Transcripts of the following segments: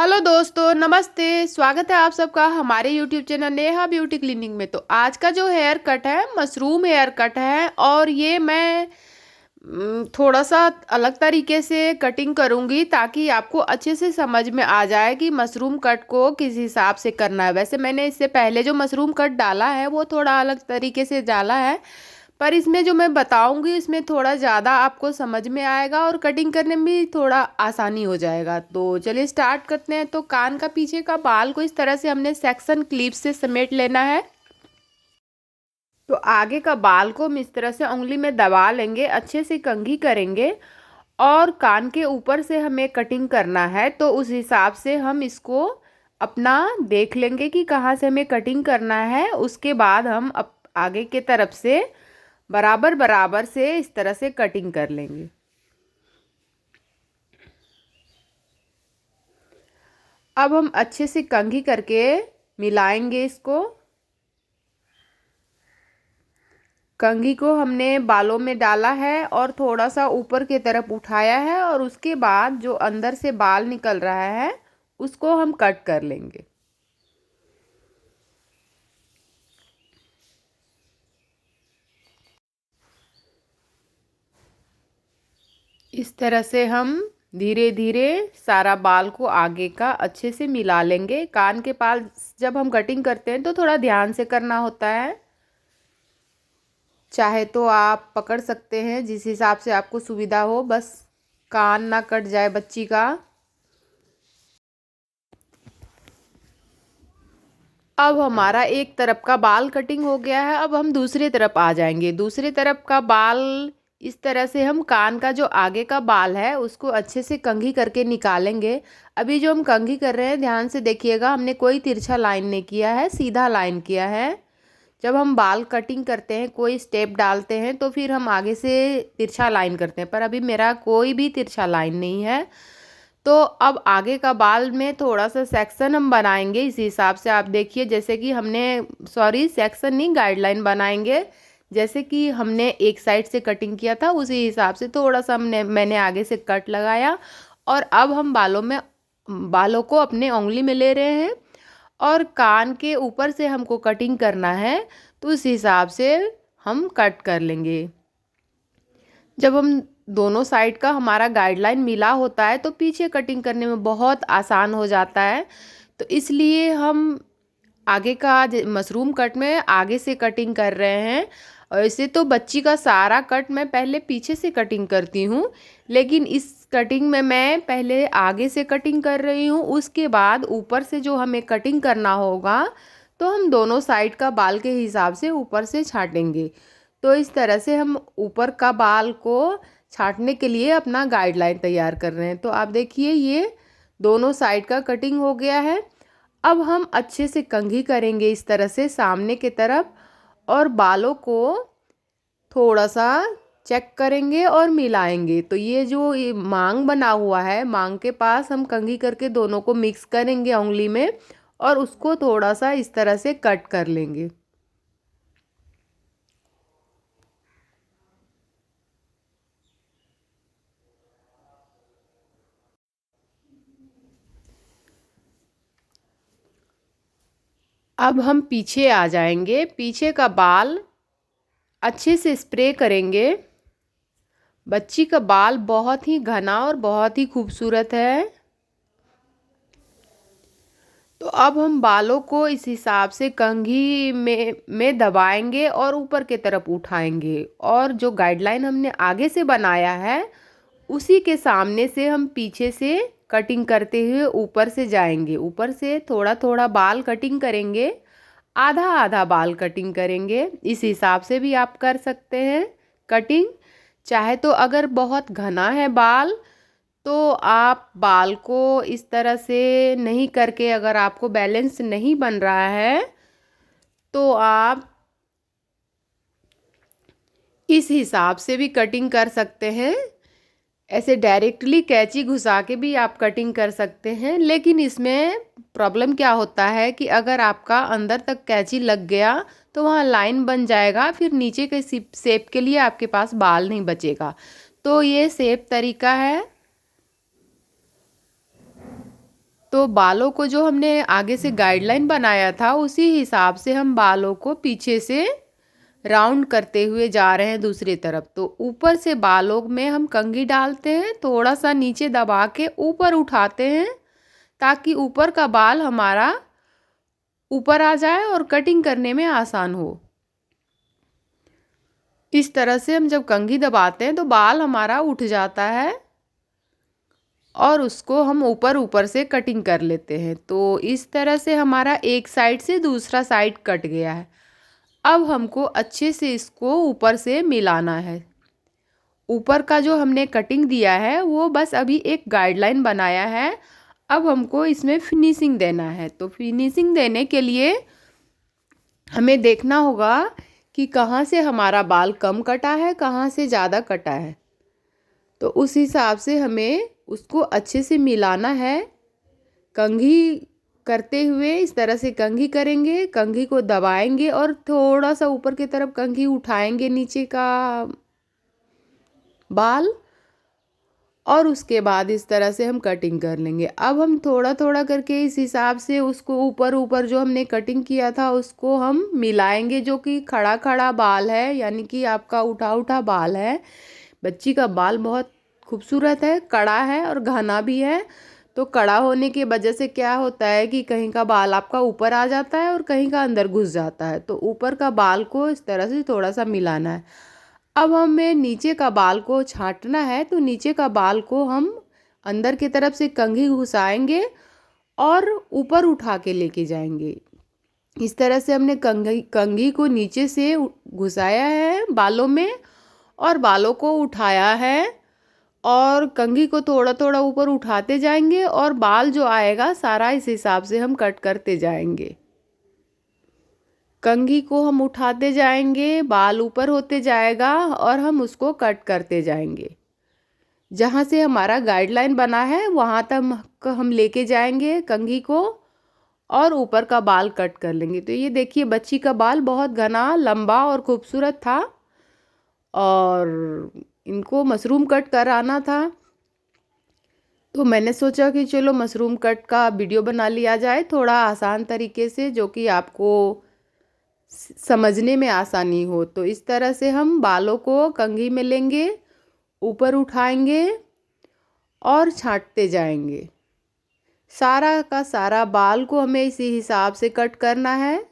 Hello दोस्तों, नमस्ते। स्वागत है आप सबका हमारे YouTube channel Neha beauty clinic में। तो आज का जो हेयर कट है मशरूम हेयर कट है और ये मैं थोड़ा सा अलग तरीके से कटिंग करूँगी ताकि आपको अच्छे से समझ में आ जाए कि मशरूम कट को किस हिसाब से करना है। वैसे मैंने इससे पहले जो मशरूम कट डाला है वो थोड़ा अलग तरीके से डाला है, पर इसमें जो मैं बताऊंगी इसमें थोड़ा ज़्यादा आपको समझ में आएगा और कटिंग करने में भी थोड़ा आसानी हो जाएगा। तो चलिए स्टार्ट करते हैं। तो कान का पीछे का बाल को इस तरह से हमने सेक्शन क्लिप से समेट लेना है। तो आगे का बाल को हम इस तरह से उंगली में दबा लेंगे, अच्छे से कंघी करेंगे और कान के ऊपर से हमें कटिंग करना है। तो उस हिसाब से हम इसको अपना देख लेंगे कि कहाँ से हमें कटिंग करना है। उसके बाद हम आगे के तरफ से बराबर बराबर से इस तरह से कटिंग कर लेंगे। अब हम अच्छे से कंघी करके मिलाएंगे इसको। कंघी को हमने बालों में डाला है और थोड़ा सा ऊपर की तरफ उठाया है और उसके बाद जो अंदर से बाल निकल रहा है उसको हम कट कर लेंगे। इस तरह से हम धीरे धीरे सारा बाल को आगे का अच्छे से मिला लेंगे। कान के पास जब हम कटिंग करते हैं तो थोड़ा ध्यान से करना होता है। चाहे तो आप पकड़ सकते हैं जिस हिसाब से आपको सुविधा हो, बस कान ना कट जाए बच्ची का। अब हमारा एक तरफ का बाल कटिंग हो गया है। अब हम दूसरी तरफ आ जाएंगे। दूसरी तरफ का बाल इस तरह से हम कान का जो आगे का बाल है उसको अच्छे से कंघी करके निकालेंगे। अभी जो हम कंघी कर रहे हैं ध्यान से देखिएगा, हमने कोई तिरछा लाइन नहीं किया है, सीधा लाइन किया है। जब हम बाल कटिंग करते हैं कोई स्टेप डालते हैं तो फिर हम आगे से तिरछा लाइन करते हैं, पर अभी मेरा कोई भी तिरछा लाइन नहीं है। तो अब आगे का बाल में थोड़ा सा सेक्शन हम बनाएंगे। इसी हिसाब से आप देखिए, जैसे कि हमने सेक्शन नहीं, गाइडलाइन बनाएंगे। जैसे कि हमने एक साइड से कटिंग किया था उसी हिसाब से थोड़ा सा मैंने आगे से कट लगाया और अब हम बालों को अपने उंगली में ले रहे हैं और कान के ऊपर से हमको कटिंग करना है तो उस हिसाब से हम कट कर लेंगे। जब हम दोनों साइड का हमारा गाइडलाइन मिला होता है तो पीछे कटिंग करने में बहुत आसान हो जाता है। तो इसलिए हम आगे का मशरूम कट में आगे से कटिंग कर रहे हैं। और ऐसे तो बच्ची का सारा कट मैं पहले पीछे से कटिंग करती हूँ, लेकिन इस कटिंग में मैं पहले आगे से कटिंग कर रही हूँ। उसके बाद ऊपर से जो हमें कटिंग करना होगा तो हम दोनों साइड का बाल के हिसाब से ऊपर से छाटेंगे। तो इस तरह से हम ऊपर का बाल को छाटने के लिए अपना गाइडलाइन तैयार कर रहे हैं। तो आप देखिए ये दोनों साइड का कटिंग हो गया है। अब हम अच्छे से कंघी करेंगे इस तरह से सामने की तरफ और बालों को थोड़ा सा चेक करेंगे और मिलाएंगे। तो ये मांग बना हुआ है, मांग के पास हम कंघी करके दोनों को मिक्स करेंगे उंगली में और उसको थोड़ा सा इस तरह से कट कर लेंगे। अब हम पीछे आ जाएंगे। पीछे का बाल अच्छे से स्प्रे करेंगे। बच्ची का बाल बहुत ही घना और बहुत ही खूबसूरत है। तो अब हम बालों को इस हिसाब से कंघी में दबाएंगे और ऊपर की तरफ उठाएंगे और जो गाइडलाइन हमने आगे से बनाया है उसी के सामने से हम पीछे से कटिंग करते हुए ऊपर से जाएंगे। ऊपर से थोड़ा थोड़ा बाल कटिंग करेंगे, आधा आधा बाल कटिंग करेंगे। इस हिसाब से भी आप कर सकते हैं कटिंग। चाहे तो अगर बहुत घना है बाल तो आप बाल को इस तरह से नहीं करके, अगर आपको बैलेंस नहीं बन रहा है तो आप इस हिसाब से भी कटिंग कर सकते हैं। ऐसे डायरेक्टली कैंची घुसा के भी आप कटिंग कर सकते हैं, लेकिन इसमें प्रॉब्लम क्या होता है कि अगर आपका अंदर तक कैंची लग गया तो वहाँ लाइन बन जाएगा, फिर नीचे के शेप के लिए आपके पास बाल नहीं बचेगा। तो ये सेफ तरीका है। तो बालों को जो हमने आगे से गाइडलाइन बनाया था उसी हिसाब से हम बालों को पीछे से राउंड करते हुए जा रहे हैं दूसरी तरफ। तो ऊपर से बालों में हम कंघी डालते हैं, थोड़ा सा नीचे दबा के ऊपर उठाते हैं ताकि ऊपर का बाल हमारा ऊपर आ जाए और कटिंग करने में आसान हो। इस तरह से हम जब कंघी दबाते हैं तो बाल हमारा उठ जाता है और उसको हम ऊपर ऊपर से कटिंग कर लेते हैं। तो इस तरह से हमारा एक साइड से दूसरा साइड कट गया है। अब हमको अच्छे से इसको ऊपर से मिलाना है। ऊपर का जो हमने कटिंग दिया है वो बस अभी एक गाइडलाइन बनाया है। अब हमको इसमें फिनिशिंग देना है। तो फिनिशिंग देने के लिए हमें देखना होगा कि कहाँ से हमारा बाल कम कटा है, कहाँ से ज़्यादा कटा है। तो उस हिसाब से हमें उसको अच्छे से मिलाना है। कंघी करते हुए इस तरह से कंघी करेंगे, कंघी को दबाएंगे और थोड़ा सा ऊपर की तरफ कंघी उठाएंगे नीचे का बाल, और उसके बाद इस तरह से हम कटिंग कर लेंगे। अब हम थोड़ा थोड़ा करके इस हिसाब से उसको ऊपर ऊपर जो हमने कटिंग किया था उसको हम मिलाएंगे। जो कि खड़ा खड़ा बाल है, यानी कि आपका उठा उठा बाल है। बच्ची का बाल बहुत खूबसूरत है, कड़ा है और घना भी है। तो कड़ा होने की वजह से क्या होता है कि कहीं का बाल आपका ऊपर आ जाता है और कहीं का अंदर घुस जाता है। तो ऊपर का बाल को इस तरह से थोड़ा सा मिलाना है। अब हमें नीचे का बाल को छांटना है। तो नीचे का बाल को हम अंदर की तरफ से कंघी घुसाएंगे और ऊपर उठा के लेके जाएंगे। इस तरह से हमने कंघी कंघी को नीचे से घुसाया है बालों में और बालों को उठाया है और कंघी को थोड़ा थोड़ा ऊपर उठाते जाएंगे और बाल जो आएगा सारा इस हिसाब से हम कट करते जाएंगे। कंघी को हम उठाते जाएंगे, बाल ऊपर होते जाएगा और हम उसको कट करते जाएंगे। जहाँ से हमारा गाइडलाइन बना है वहाँ तक हम लेके जाएंगे कंघी को और ऊपर का बाल कट कर लेंगे। तो ये देखिए बच्ची का बाल बहुत घना, लंबा और खूबसूरत था और इनको मशरूम कट कराना था। तो मैंने सोचा कि चलो मशरूम कट का वीडियो बना लिया जाए थोड़ा आसान तरीके से, जो कि आपको समझने में आसानी हो। तो इस तरह से हम बालों को कंघी में लेंगे, ऊपर उठाएंगे और छांटते जाएंगे। सारा का सारा बाल को हमें इसी हिसाब से कट करना है।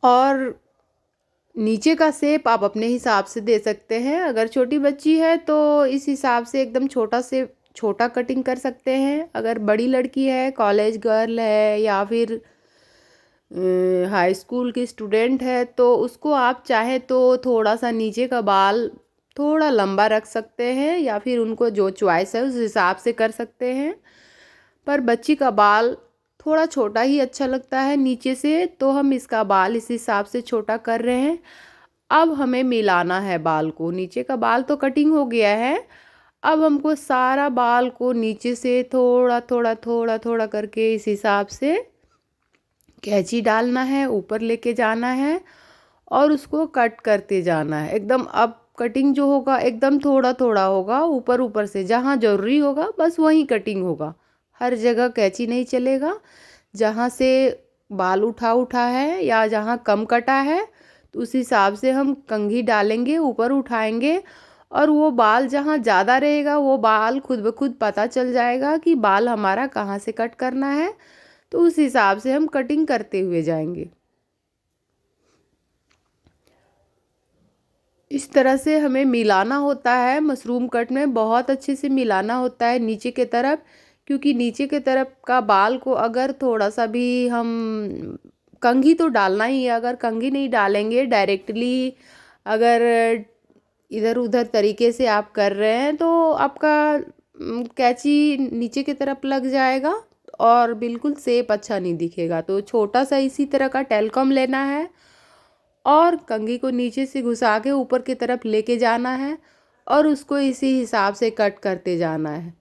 और नीचे का शेप आप अपने हिसाब से दे सकते हैं। अगर छोटी बच्ची है तो इस हिसाब से एकदम छोटा से छोटा कटिंग कर सकते हैं। अगर बड़ी लड़की है, कॉलेज गर्ल है या फिर हाई स्कूल की स्टूडेंट है तो उसको आप चाहे तो थोड़ा सा नीचे का बाल थोड़ा लंबा रख सकते हैं या फिर उनको जो चॉइस है उस हिसाब से कर सकते हैं। पर बच्ची का बाल थोड़ा छोटा ही अच्छा लगता है नीचे से, तो हम इसका बाल इस हिसाब से छोटा कर रहे हैं। अब हमें मिलाना है बाल को। नीचे का बाल तो कटिंग हो गया है। अब हमको सारा बाल को नीचे से थोड़ा थोड़ा थोड़ा थोड़ा करके इस हिसाब से कैंची डालना है, ऊपर लेके जाना है और उसको कट करते जाना है एकदम। अब कटिंग जो होगा एकदम थोड़ा थोड़ा होगा, ऊपर ऊपर से जहाँ ज़रूरी होगा बस वहीं कटिंग होगा। हर जगह कैंची नहीं चलेगा। जहाँ से बाल उठा उठा है या जहाँ कम कटा है तो उस हिसाब से हम कंघी डालेंगे, ऊपर उठाएंगे और वो बाल जहाँ ज़्यादा रहेगा वो बाल खुद ब खुद पता चल जाएगा कि बाल हमारा कहाँ से कट करना है। तो उस हिसाब से हम कटिंग करते हुए जाएंगे। इस तरह से हमें मिलाना होता है। मशरूम कट में बहुत अच्छे से मिलाना होता है नीचे के तरफ, क्योंकि नीचे के तरफ का बाल को अगर थोड़ा सा भी हम कंघी तो डालना ही है। अगर कंघी नहीं डालेंगे डायरेक्टली, अगर इधर उधर तरीके से आप कर रहे हैं तो आपका कैंची नीचे की तरफ लग जाएगा और बिल्कुल शेप अच्छा नहीं दिखेगा। तो छोटा सा इसी तरह का टेलकम लेना है और कंघी को नीचे से घुसा के ऊपर की तरफ लेके जाना है और उसको इसी हिसाब से कट करते जाना है।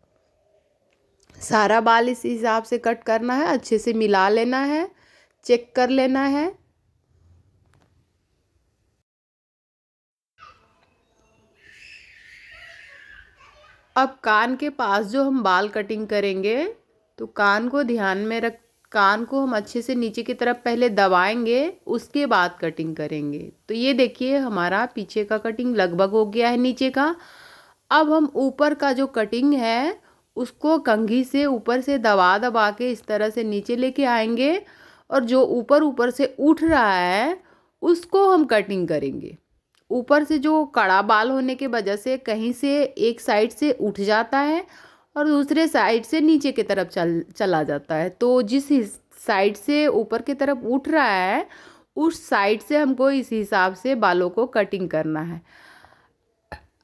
सारा बाल इसी हिसाब से कट करना है, अच्छे से मिला लेना है, चेक कर लेना है। अब कान के पास जो हम बाल कटिंग करेंगे, तो कान को ध्यान में रख, कान को हम अच्छे से नीचे की तरफ पहले दबाएंगे, उसके बाद कटिंग करेंगे। तो ये देखिए हमारा पीछे का कटिंग लगभग हो गया है नीचे का। अब हम ऊपर का जो कटिंग है उसको कंघी से ऊपर से दबा दबा के इस तरह से नीचे लेके आएंगे, और जो ऊपर ऊपर से उठ रहा है उसको हम कटिंग करेंगे। ऊपर से जो कड़ा बाल होने के वजह से कहीं से एक साइड से उठ जाता है और दूसरे साइड से नीचे की तरफ चला जाता है। तो जिस साइड से ऊपर की तरफ उठ रहा है उस साइड से हमको इस हिसाब से बालों को कटिंग करना है।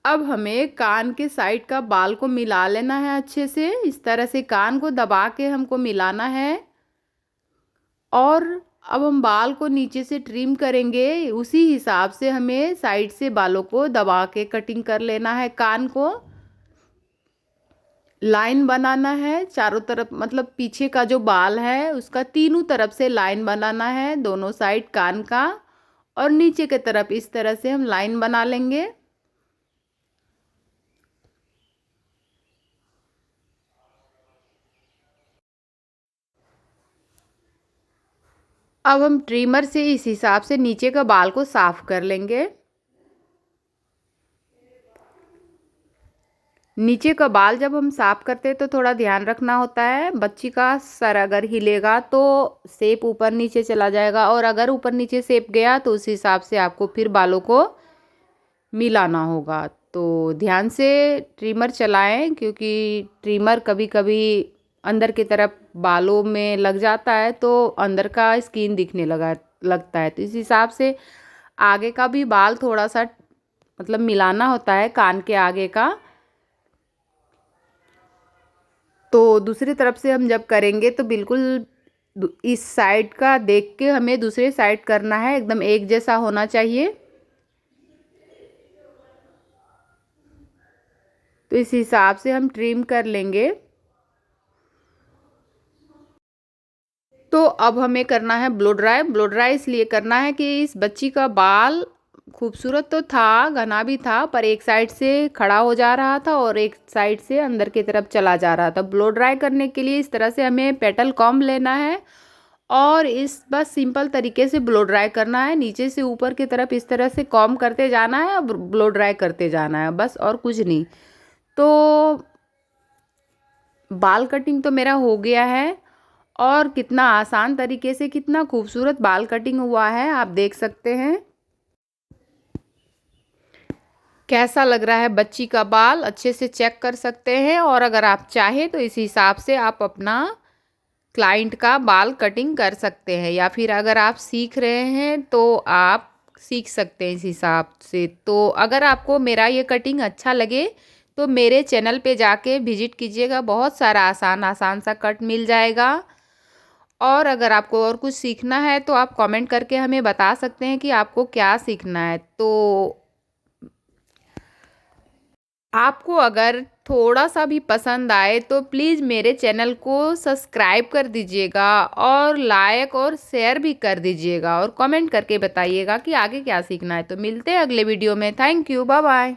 अब हमें कान के साइड का बाल को मिला लेना है अच्छे से, इस तरह से कान को दबा के हमको मिलाना है। और अब हम बाल को नीचे से ट्रिम करेंगे, उसी हिसाब से हमें साइड से बालों को दबा के कटिंग कर लेना है। कान को लाइन बनाना है चारों तरफ, मतलब पीछे का जो बाल है उसका तीनों तरफ से लाइन बनाना है, दोनों साइड कान का, और नीचे के तरफ इस तरह से हम लाइन बना लेंगे। अब हम ट्रिमर से इस हिसाब से नीचे का बाल को साफ कर लेंगे। नीचे का बाल जब हम साफ करते हैं तो थोड़ा ध्यान रखना होता है, बच्ची का सर अगर हिलेगा तो शेप ऊपर नीचे चला जाएगा, और अगर ऊपर नीचे शेप गया तो उस हिसाब से आपको फिर बालों को मिलाना होगा। तो ध्यान से ट्रिमर चलाएं, क्योंकि ट्रिमर कभी कभी अंदर की तरफ बालों में लग जाता है तो अंदर का स्किन दिखने लगता है। तो इस हिसाब से आगे का भी बाल थोड़ा सा मतलब मिलाना होता है कान के आगे का। तो दूसरी तरफ से हम जब करेंगे तो बिल्कुल इस साइड का देख के हमें दूसरे साइड करना है, एकदम एक जैसा होना चाहिए। तो इस हिसाब से हम ट्रिम कर लेंगे। तो अब हमें करना है ब्लो ड्राई। ब्लो ड्राई इसलिए करना है कि इस बच्ची का बाल खूबसूरत तो था, घना भी था, पर एक साइड से खड़ा हो जा रहा था और एक साइड से अंदर की तरफ चला जा रहा था। ब्लो ड्राई करने के लिए इस तरह से हमें पेटल कॉम्ब लेना है और इस बस सिंपल तरीके से ब्लो ड्राई करना है। नीचे से ऊपर की तरफ इस तरह से कॉम्ब करते जाना है और ब्लो ड्राई करते जाना है, बस, और कुछ नहीं। तो बाल कटिंग तो मेरा हो गया है, और कितना आसान तरीके से कितना खूबसूरत बाल कटिंग हुआ है आप देख सकते हैं। कैसा लग रहा है बच्ची का बाल अच्छे से चेक कर सकते हैं, और अगर आप चाहें तो इस हिसाब से आप अपना क्लाइंट का बाल कटिंग कर सकते हैं, या फिर अगर आप सीख रहे हैं तो आप सीख सकते हैं इस हिसाब से। तो अगर आपको मेरा ये कटिंग अच्छा लगे तो मेरे चैनल पे जाके विजिट कीजिएगा, बहुत सारा आसान आसान सा कट मिल जाएगा। और अगर आपको और कुछ सीखना है तो आप कमेंट करके हमें बता सकते हैं कि आपको क्या सीखना है। तो आपको अगर थोड़ा सा भी पसंद आए तो प्लीज़ मेरे चैनल को सब्सक्राइब कर दीजिएगा, और लाइक और शेयर भी कर दीजिएगा, और कमेंट करके बताइएगा कि आगे क्या सीखना है। तो मिलते हैं अगले वीडियो में। Thank you, bye bye.